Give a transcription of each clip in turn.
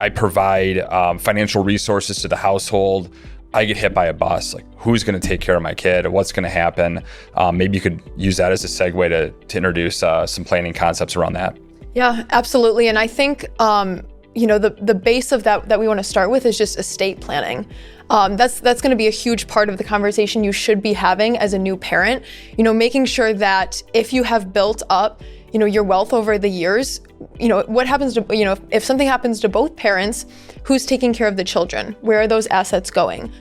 I provide financial resources to the household. I get hit by a bus. Like, who's going to take care of my kid? What's going to happen? Maybe you could use that as a segue to introduce some planning concepts around that. Yeah, absolutely. And I think, the base of that we want to start with is just estate planning. That's going to be a huge part of the conversation you should be having as a new parent. Making sure that if you have built up, your wealth over the years, what happens to, if something happens to both parents, who's taking care of the children? Where are those assets going?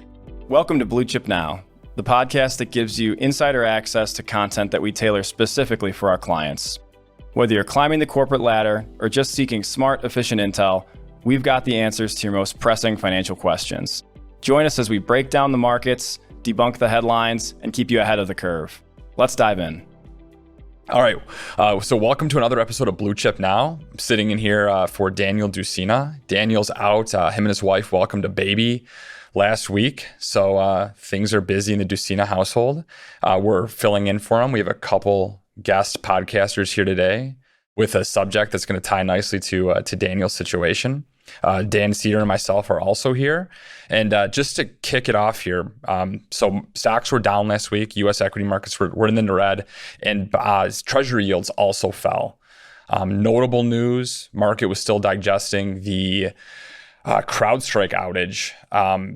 Welcome to Blue Chip Now, the podcast that gives you insider access to content that we tailor specifically for our clients. Whether you're climbing the corporate ladder or just seeking smart, efficient intel, we've got the answers to your most pressing financial questions. Join us as we break down the markets, debunk the headlines, and keep you ahead of the curve. Let's dive in. All right. So welcome to another episode of Blue Chip Now. I'm sitting in here for Daniel Dusina. Daniel's out. Him and his wife welcomed a baby last week. So things are busy in the Dusina household. We're filling in for him. We have a couple guest podcasters here today with a subject that's going to tie nicely to Daniel's situation. Dan Seder and myself are also here. And just to kick it off here, so stocks were down last week. U.S. equity markets were in the red, and treasury yields also fell. Notable news, market was still digesting the CrowdStrike outage.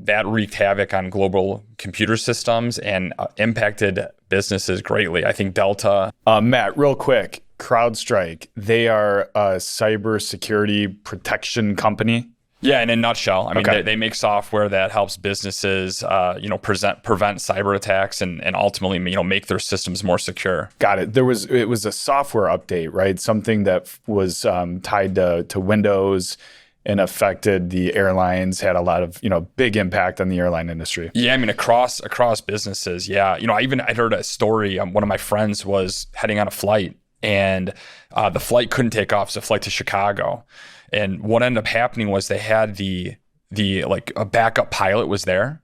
That wreaked havoc on global computer systems and impacted businesses greatly. I think Delta... Matt, real quick. CrowdStrike, they are a cybersecurity protection company. Yeah, in a nutshell, I mean, okay. they make software that helps businesses, prevent cyber attacks and ultimately, make their systems more secure. Got it. It was a software update, right? Something that was tied to Windows and affected the airlines, had a lot of, big impact on the airline industry. Yeah, I mean, across businesses. Yeah, I heard a story. One of my friends was heading on a flight, and the flight couldn't take off. It's a flight to Chicago. And what ended up happening was they had a backup pilot was there,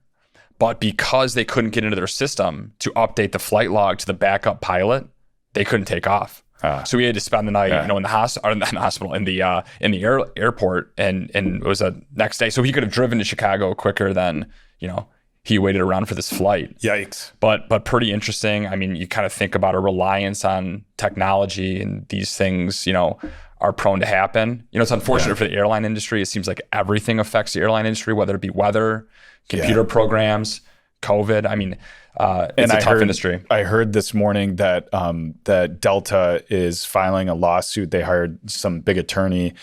but because they couldn't get into their system to update the flight log to the backup pilot, they couldn't take off. So we had to spend the night, in the airport, and it was a next day. So he could have driven to Chicago quicker than, he waited around for this flight. Yikes. But pretty interesting. I mean, you kind of think about a reliance on technology, and these things, are prone to happen. It's unfortunate for the airline industry. It seems like everything affects the airline industry, whether it be weather, computer programs, COVID. I mean, it's a tough industry. I heard this morning that that Delta is filing a lawsuit. They hired some big attorney.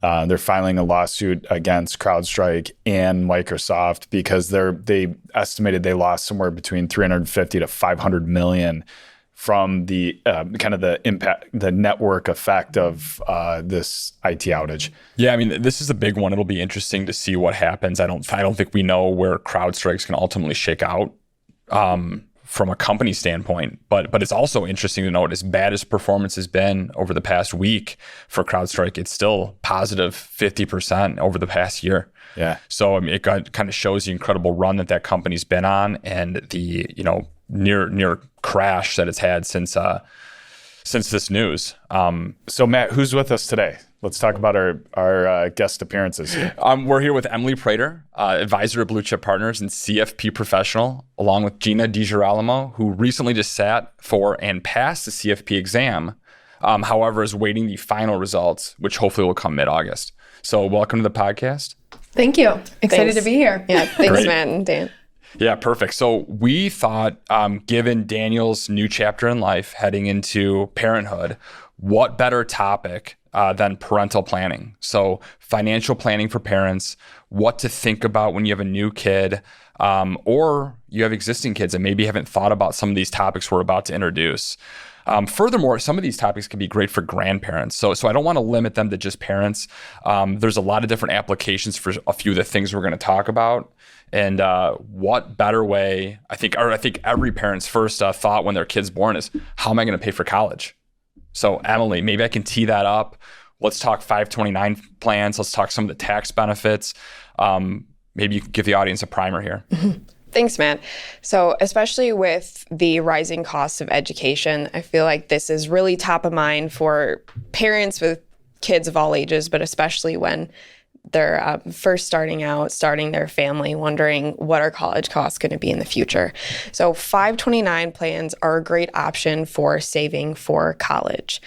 They're filing a lawsuit against CrowdStrike and Microsoft because they estimated they lost somewhere between 350 to 500 million from the kind of the impact, the network effect of this IT outage. Yeah, I mean, this is a big one. It'll be interesting to see what happens. I don't think we know where CrowdStrike's going to ultimately shake out from a company standpoint, but it's also interesting to note, as bad as performance has been over the past week for CrowdStrike, it's still positive 50% over the past year. Yeah. So it kind of shows the incredible run that company's been on, and the near crash that it's had since this news. So Matt, who's with us today? Let's talk about our guest appearances. We're here with Emily Prater, advisor to Blue Chip Partners and CFP professional, along with Gina DiGirolamo, who recently just sat for and passed the CFP exam, however, is waiting the final results, which hopefully will come mid-August. So welcome to the podcast. Thank you. Excited to be here. Yeah, thanks, Matt and Dan. Yeah, perfect. So we thought, given Daniel's new chapter in life, heading into parenthood, what better topic than parental planning? So financial planning for parents, what to think about when you have a new kid, or you have existing kids and maybe haven't thought about some of these topics we're about to introduce. Furthermore, some of these topics can be great for grandparents. So I don't want to limit them to just parents. There's a lot of different applications for a few of the things we're going to talk about. And what better way, I think every parent's first thought when their kid's born is, how am I going to pay for college? So Emily, maybe I can tee that up. Let's talk 529 plans. Let's talk some of the tax benefits. Maybe you can give the audience a primer here. Thanks, Matt. So especially with the rising costs of education, I feel like this is really top of mind for parents with kids of all ages, but especially when they're first starting their family, wondering what are college costs going to be in the future. So 529 plans are a great option for saving for college.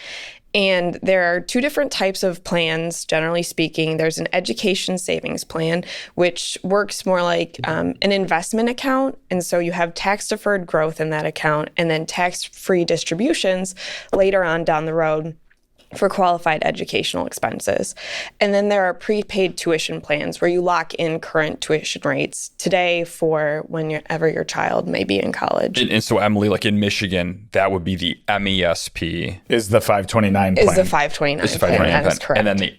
And there are two different types of plans, generally speaking. There's an education savings plan, which works more like an investment account. And so you have tax-deferred growth in that account and then tax-free distributions later on down the road for qualified educational expenses. And then there are prepaid tuition plans where you lock in current tuition rates today for whenever your child may be in college. And so, Emily, like in Michigan, that would be the MESP. Is the 529 plan. Is the 529 plan. That is correct. And then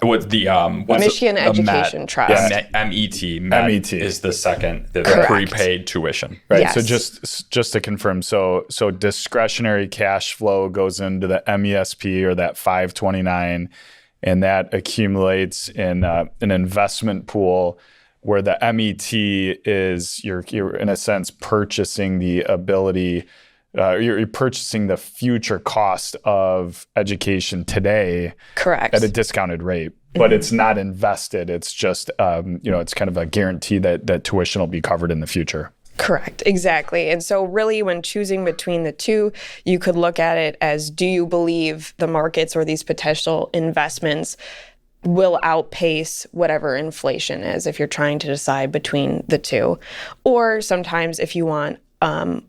what's Michigan Education MET, Trust. MET is the second, the prepaid tuition. Right. Yes. So just to confirm, so discretionary cash flow goes into the MESP or that 529, and that accumulates in an investment pool where the MET is you're in a sense purchasing the ability. You're purchasing the future cost of education today, correct, at a discounted rate, but it's not invested. It's just, it's kind of a guarantee that tuition will be covered in the future. Correct, exactly. And so really when choosing between the two, you could look at it as, do you believe the markets or these potential investments will outpace whatever inflation is if you're trying to decide between the two? Or sometimes if you want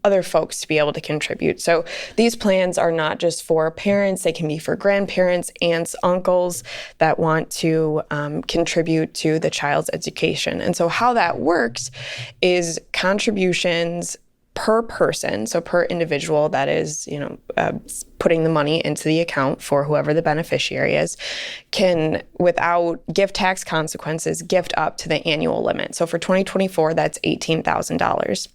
other folks to be able to contribute. So these plans are not just for parents, they can be for grandparents, aunts, uncles that want to contribute to the child's education. And so how that works is contributions per person, so per individual that is, putting the money into the account for whoever the beneficiary is, can, without gift tax consequences, gift up to the annual limit. So for 2024, that's $18,000.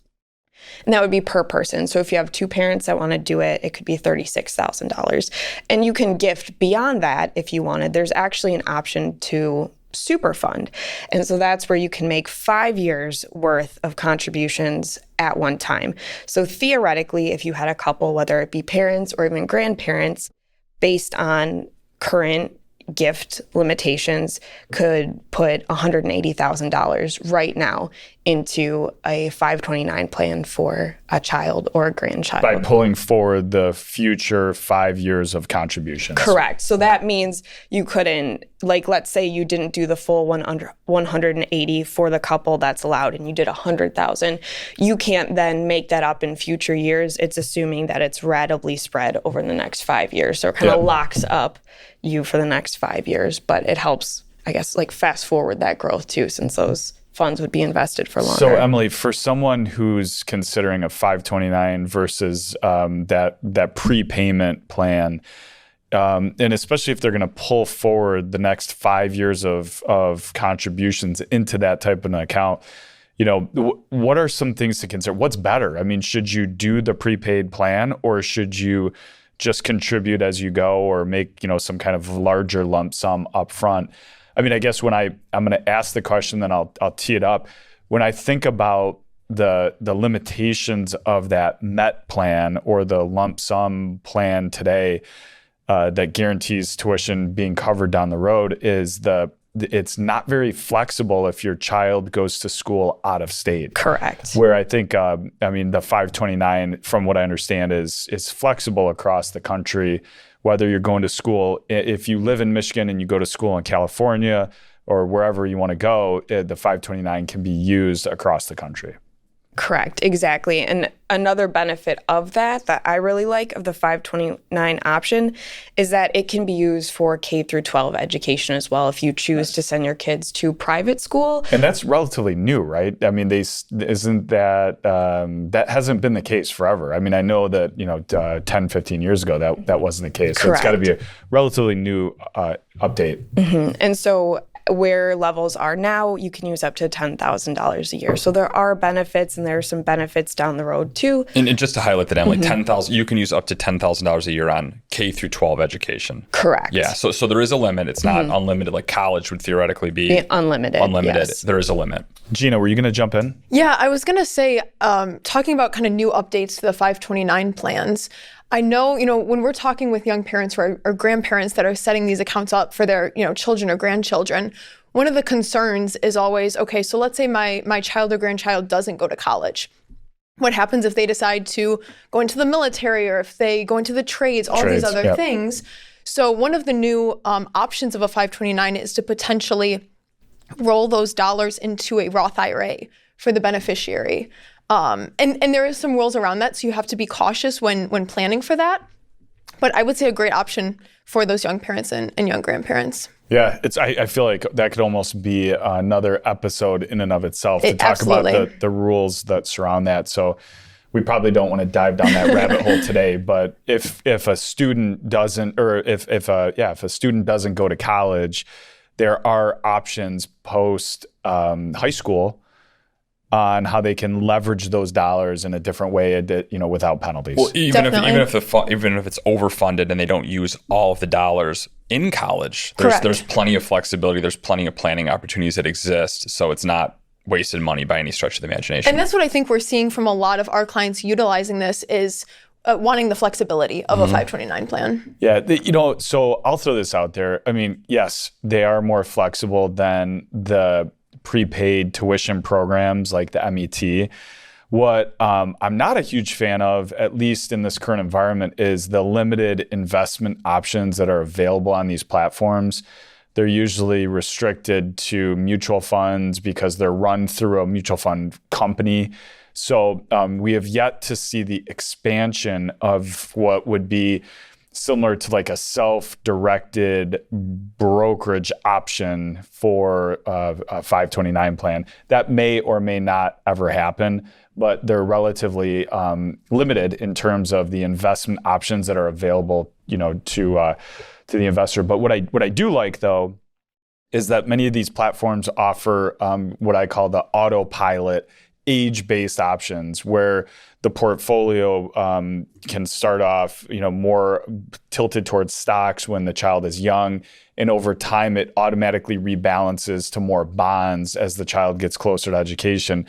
And that would be per person. So if you have two parents that want to do it, it could be $36,000. And you can gift beyond that if you wanted. There's actually an option to superfund. And so that's where you can make 5 years worth of contributions at one time. So theoretically, if you had a couple, whether it be parents or even grandparents, based on current gift limitations, could put $180,000 right now into a 529 plan for a child or a grandchild. By pulling forward the future 5 years of contributions. Correct. So that means you couldn't, let's say you didn't do the full 180 for the couple that's allowed and you did 100,000. You can't then make that up in future years. It's assuming that it's ratably spread over the next 5 years. So it kind of locks up you for the next 5 years, but it helps, I guess, fast forward that growth too, since those funds would be invested for longer. So Emily, for someone who's considering a 529 versus that prepayment plan, and especially if they're going to pull forward the next 5 years of contributions into that type of an account, what are some things to consider? What's better? I mean, should you do the prepaid plan, or should you just contribute as you go, or make some kind of larger lump sum up front? I mean, I guess when I'm going to ask the question, then I'll tee it up. When I think about the limitations of that MET plan or the lump sum plan today that guarantees tuition being covered down the road, is it's not very flexible if your child goes to school out of state. Correct. Where I think, the 529, from what I understand, is flexible across the country. Whether you're going to school, if you live in Michigan and you go to school in California or wherever you want to go, the 529 can be used across the country. Correct, exactly. And another benefit of that I really like of the 529 option is that it can be used for K through 12 education as well if you choose to send your kids to private school. And that's relatively new, right? I mean, that hasn't been the case forever. I mean, I know that 10, 15 years ago that wasn't the case. So Correct. It's got to be a relatively new update. Mm-hmm. And so where levels are now, you can use up to $10,000 a year. So there are benefits, and there are some benefits down the road too. And just to highlight that, Emily, $10,000, you can use up to $10,000 a year on K through 12 education. Correct. Yeah. So there is a limit. It's not unlimited. Like college would theoretically be unlimited. Yes. There is a limit. Gina, were you going to jump in? Yeah, I was going to say, talking about kind of new updates to the 529 plans, I know, when we're talking with young parents or grandparents that are setting these accounts up for their, children or grandchildren, one of the concerns is always, okay, so let's say my child or grandchild doesn't go to college. What happens if they decide to go into the military, or if they go into the trades, all these other things? So one of the new options of a 529 is to potentially roll those dollars into a Roth IRA for the beneficiary. And there is some rules around that, so you have to be cautious when planning for that. But I would say a great option for those young parents and young grandparents. Yeah, I feel like that could almost be another episode in and of itself to talk about the rules that surround that. So we probably don't want to dive down that rabbit hole today. But if a student doesn't, or if a student doesn't go to college, there are options post high school on how they can leverage those dollars in a different way, without penalties. Well, even if it's overfunded and they don't use all of the dollars in college, there's plenty of flexibility. There's plenty of planning opportunities that exist. So it's not wasted money by any stretch of the imagination. And that's what I think we're seeing from a lot of our clients utilizing this is wanting the flexibility of a 529 plan. Yeah, so I'll throw this out there. I mean, yes, they are more flexible than the prepaid tuition programs like the MET. What I'm not a huge fan of, at least in this current environment, is the limited investment options that are available on these platforms. They're usually restricted to mutual funds because they're run through a mutual fund company. So we have yet to see the expansion of what would be similar to like a self-directed brokerage option for a 529 plan. That may or may not ever happen, but they're relatively limited in terms of the investment options that are available, to the investor. But what I do like, though, is that many of these platforms offer what I call the autopilot age-based options, where the portfolio can start off, more tilted towards stocks when the child is young, and over time it automatically rebalances to more bonds as the child gets closer to education.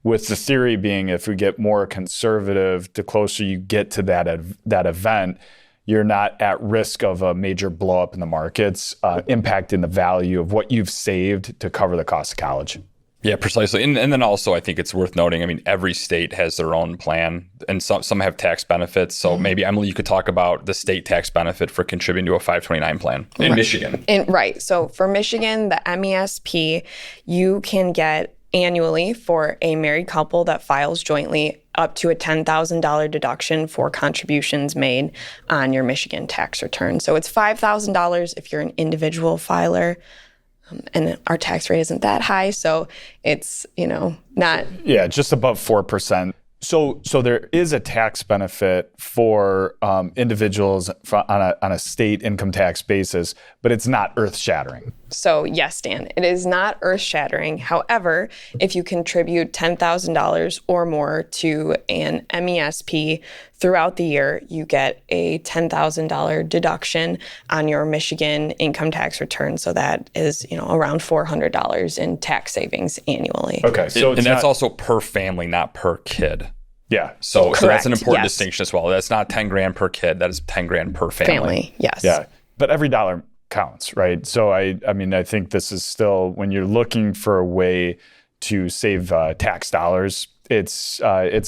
With the theory being, if we get more conservative, the closer you get to that event, you're not at risk of a major blow up in the markets, impacting the value of what you've saved to cover the cost of college. Yeah, precisely. And then also, I think it's worth noting, I mean, every state has their own plan, and some have tax benefits. So maybe, Emily, you could talk about the state tax benefit for contributing to a 529 plan in Michigan. Right. So for Michigan, the MESP, you can get annually for a married couple that files jointly up to a $10,000 deduction for contributions made on your Michigan tax return. So it's $5,000 if you're an individual filer. And our tax rate isn't that high, so it's, not... Yeah, just above 4%. So there is a tax benefit for individuals on a state income tax basis, but it's not earth-shattering. So yes, Dan, it is not earth-shattering. However, if you contribute $10,000 or more to an MESP throughout the year, you get a $10,000 deduction on your Michigan income tax return. So that is, around $400 in tax savings annually. Okay, so that's also per family, not per kid. Yeah. So that's an important distinction as well. That's not 10 grand per kid. That is 10 grand per family. Yes. Yeah. But every dollar counts, right? So I think this is still, when you're looking for a way to save tax dollars, it's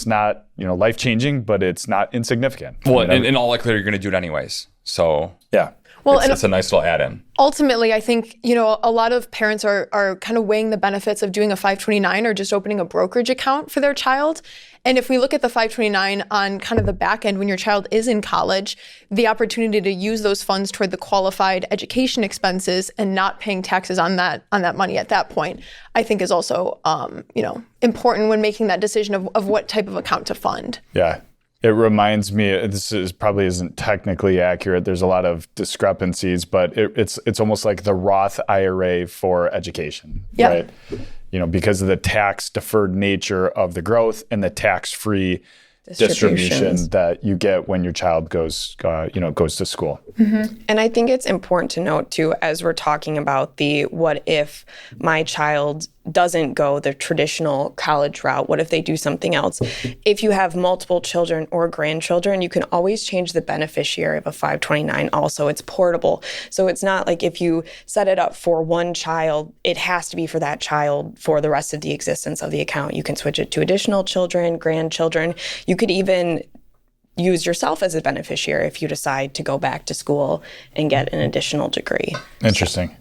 not, life-changing, but it's not insignificant. Well, in all likelihood, you're going to do it anyways. So yeah. Well, it's a nice little add-in. Ultimately, I think, a lot of parents are kind of weighing the benefits of doing a 529 or just opening a brokerage account for their child. And if we look at the 529 on kind of the back end, when your child is in college, the opportunity to use those funds toward the qualified education expenses and not paying taxes on that money at that point, I think is also, important when making that decision of what type of account to fund. Yeah. It reminds me, probably isn't technically accurate. There's a lot of discrepancies, but it's almost like the Roth IRA for education, right? Because of the tax deferred nature of the growth and the tax-free distribution that you get when your child goes to school. Mm-hmm. And I think it's important to note too, as we're talking about the what if my child doesn't go the traditional college route? What if they do something else? If you have multiple children or grandchildren, you can always change the beneficiary of a 529 also. It's portable. So it's not like if you set it up for one child, it has to be for that child for the rest of the existence of the account. You can switch it to additional children, grandchildren. You could even use yourself as a beneficiary if you decide to go back to school and get an additional degree. Interesting.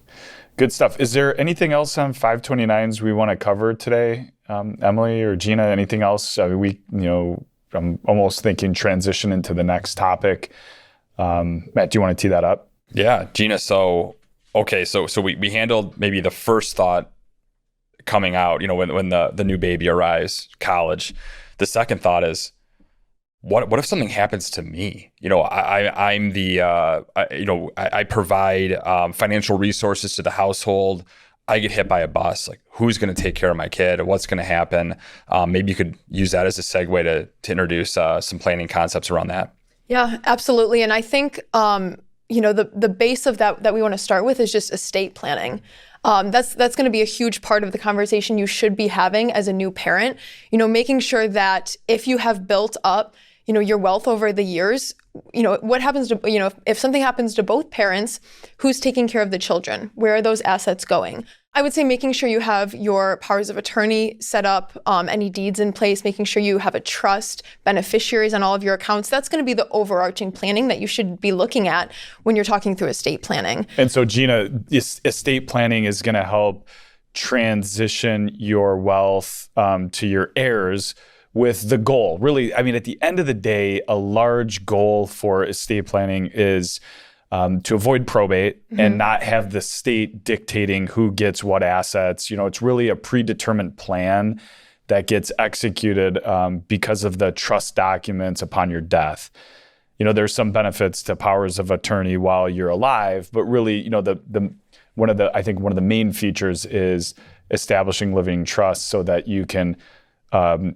Good stuff. Is there anything else on 529s we want to cover today, Emily or Gina? Anything else? I'm almost thinking transition into the next topic. Matt, do you want to tee that up? Yeah, Gina. So we handled maybe the first thought coming out, when the new baby arrives, college. The second thought is, what if something happens to me? I provide financial resources to the household. I get hit by a bus. Like, who's going to take care of my kid? What's going to happen? Maybe you could use that as a segue to introduce some planning concepts around that. Yeah, absolutely. And I think the base of that we want to start with is just estate planning. That's going to be a huge part of the conversation you should be having as a new parent. Making sure that if you have built up your wealth over the years, what happens to, if something happens to both parents, who's taking care of the children? Where are those assets going? I would say making sure you have your powers of attorney set up, any deeds in place, making sure you have a trust, beneficiaries on all of your accounts. That's going to be the overarching planning that you should be looking at when you're talking through estate planning. And so, Gina, estate planning is going to help transition your wealth to your heirs, with the goal, really, at the end of the day, a large goal for estate planning is to avoid probate and not have the state dictating who gets what assets. It's really a predetermined plan that gets executed because of the trust documents upon your death. There's some benefits to powers of attorney while you're alive, but really, one of the main features is establishing living trusts so that you can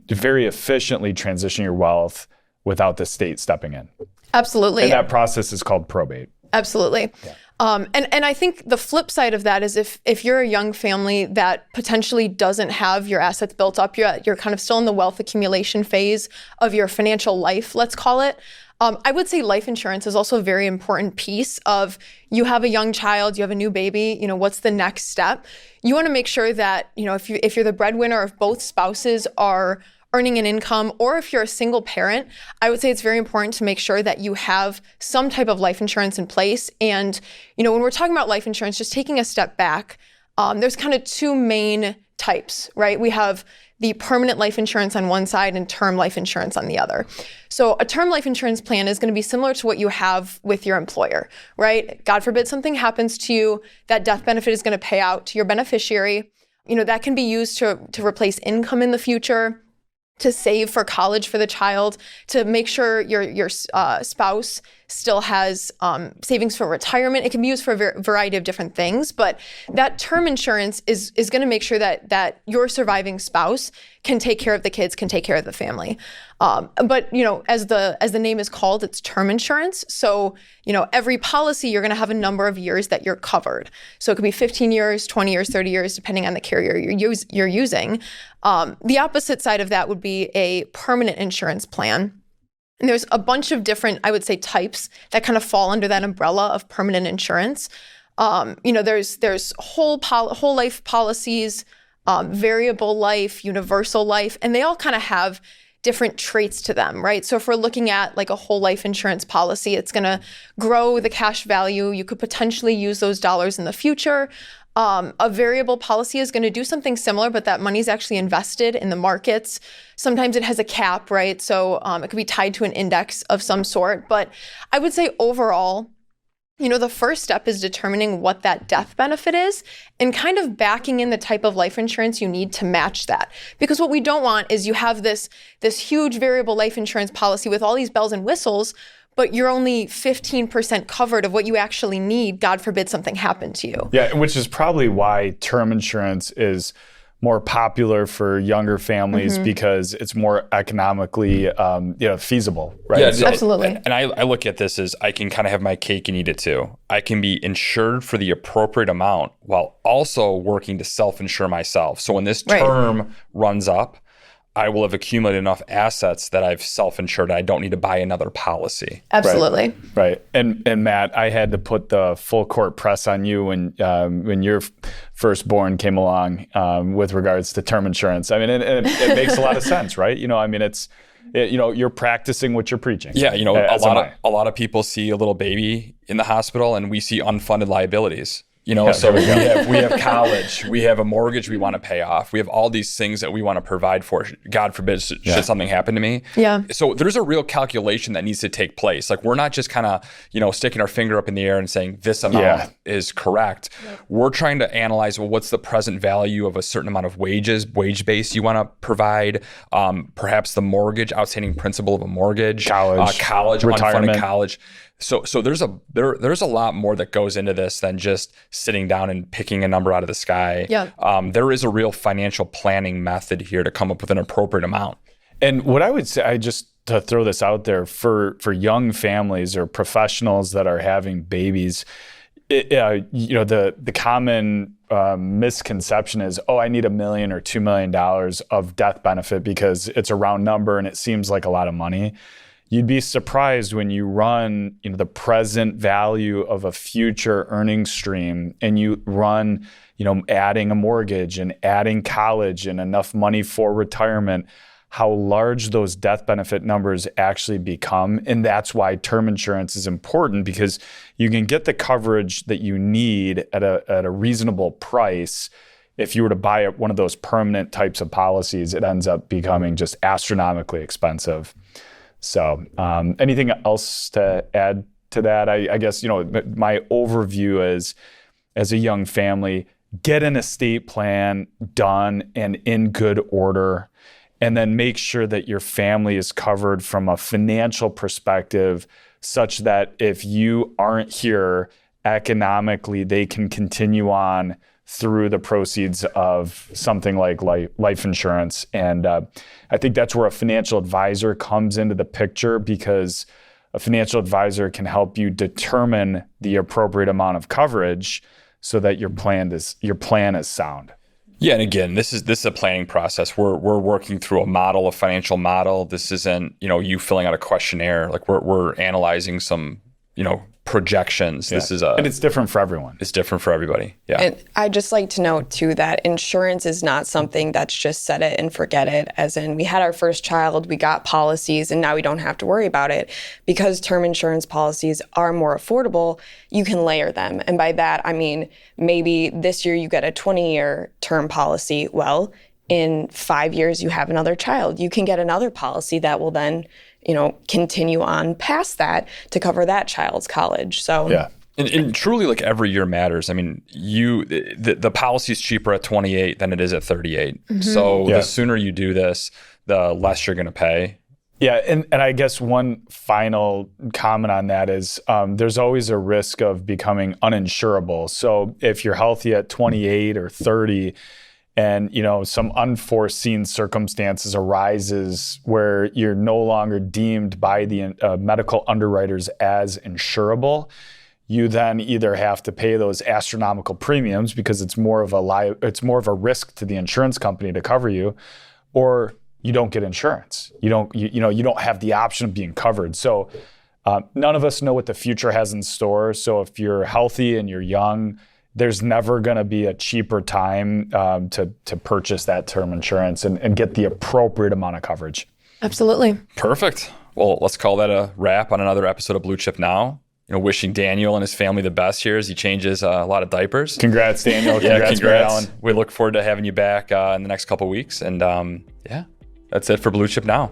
very efficiently transition your wealth without the state stepping in. Absolutely. And that process is called probate. Absolutely. Yeah. And I think the flip side of that is if you're a young family that potentially doesn't have your assets built up, you're kind of still in the wealth accumulation phase of your financial life, let's call it. I would say life insurance is also a very important piece of, you have a young child, you have a new baby, what's the next step? You want to make sure that, if you're the breadwinner, if both spouses are earning an income, or if you're a single parent, I would say it's very important to make sure that you have some type of life insurance in place. And, when we're talking about life insurance, just taking a step back, there's kind of two main types, right? We have the permanent life insurance on one side and term life insurance on the other. So a term life insurance plan is going to be similar to what you have with your employer, right? God forbid something happens to you, that death benefit is going to pay out to your beneficiary. That can be used to replace income in the future, to save for college for the child, to make sure your spouse still has savings for retirement. It can be used for a variety of different things, but that term insurance is going to make sure that your surviving spouse can take care of the kids, can take care of the family. But as the name is called, it's term insurance. So every policy, you're going to have a number of years that you're covered. So it could be 15 years, 20 years, 30 years, depending on the carrier you're using. The opposite side of that would be a permanent insurance plan. And there's a bunch of different, I would say, types that kind of fall under that umbrella of permanent insurance. There's whole life policies, variable life, universal life, and they all kind of have different traits to them, right? So if we're looking at like a whole life insurance policy, it's going to grow the cash value. You could potentially use those dollars in the future. A variable policy is going to do something similar, but that money is actually invested in the markets. Sometimes it has a cap, right? So it could be tied to an index of some sort. But I would say overall, the first step is determining what that death benefit is and kind of backing in the type of life insurance you need to match that. Because what we don't want is you have this huge variable life insurance policy with all these bells and whistles, but you're only 15% covered of what you actually need, God forbid something happened to you. Yeah, which is probably why term insurance is more popular for younger families because it's more economically feasible, right? Yeah, absolutely. And I look at this as I can kind of have my cake and eat it too. I can be insured for the appropriate amount while also working to self-insure myself. So when this term runs up, I will have accumulated enough assets that I've self-insured. I don't need to buy another policy. Absolutely. Right. And Matt, I had to put the full court press on you when your firstborn came along with regards to term insurance. I mean, it makes a lot of sense, right? You're practicing what you're preaching. Yeah, a lot of people see a little baby in the hospital, and we see unfunded liabilities. So we have college, we have a mortgage we want to pay off. We have all these things that we want to provide for. God forbid, should something happen to me. Yeah. So there's a real calculation that needs to take place. Like, we're not just kind of, sticking our finger up in the air and saying this amount is correct. Yep. We're trying to analyze, well, what's the present value of a certain amount of wage base you want to provide, perhaps the mortgage, outstanding principal of a mortgage, college, retirement. unfunded college. So there's a lot more that goes into this than just sitting down and picking a number out of the sky. Yeah. There is a real financial planning method here to come up with an appropriate amount. And what I would say, just to throw this out there, for young families or professionals that are having babies, the common misconception is, I need $1 million or $2 million of death benefit because it's a round number and it seems like a lot of money. You'd be surprised when you run the present value of a future earnings stream and you run, adding a mortgage and adding college and enough money for retirement, how large those death benefit numbers actually become. And that's why term insurance is important, because you can get the coverage that you need at a reasonable price. If you were to buy one of those permanent types of policies, it ends up becoming just astronomically expensive. So anything else to add to that? I guess, my overview is, as a young family, get an estate plan done and in good order, and then make sure that your family is covered from a financial perspective such that if you aren't here economically, they can continue on through the proceeds of something like life insurance. And I think that's where a financial advisor comes into the picture, because a financial advisor can help you determine the appropriate amount of coverage so that your plan is sound. Yeah, and again, this is a planning process. We're working through a financial model. This isn't, you filling out a questionnaire. Like, we're analyzing some, projections. Yeah. And it's different for everyone. It's different for everybody. Yeah. And I'd just like to note too that insurance is not something that's just set it and forget it. As in, we had our first child, we got policies, and now we don't have to worry about it. Because term insurance policies are more affordable, you can layer them. And by that, I mean, maybe this year you get a 20-year term policy. Well, in 5 years, you have another child. You can get another policy that will then continue on past that to cover that child's college. So yeah. And truly, like, every year matters. I mean, the policy is cheaper at 28 than it is at 38. Mm-hmm. So the sooner you do this, the less you're going to pay. Yeah, and I guess one final comment on that is there's always a risk of becoming uninsurable. So if you're healthy at 28 or 30, and some unforeseen circumstances arises where you're no longer deemed by the medical underwriters as insurable, you then either have to pay those astronomical premiums because it's more of a risk to the insurance company to cover you, or you don't get insurance. You don't have the option of being covered. So none of us know what the future has in store. So if you're healthy and you're young, there's never going to be a cheaper time to purchase that term insurance and get the appropriate amount of coverage. Absolutely. Perfect. Well, let's call that a wrap on another episode of Blue Chip Now. Wishing Daniel and his family the best here as he changes a lot of diapers. Congrats, Daniel. Congrats. Alan. We look forward to having you back in the next couple of weeks. And that's it for Blue Chip Now.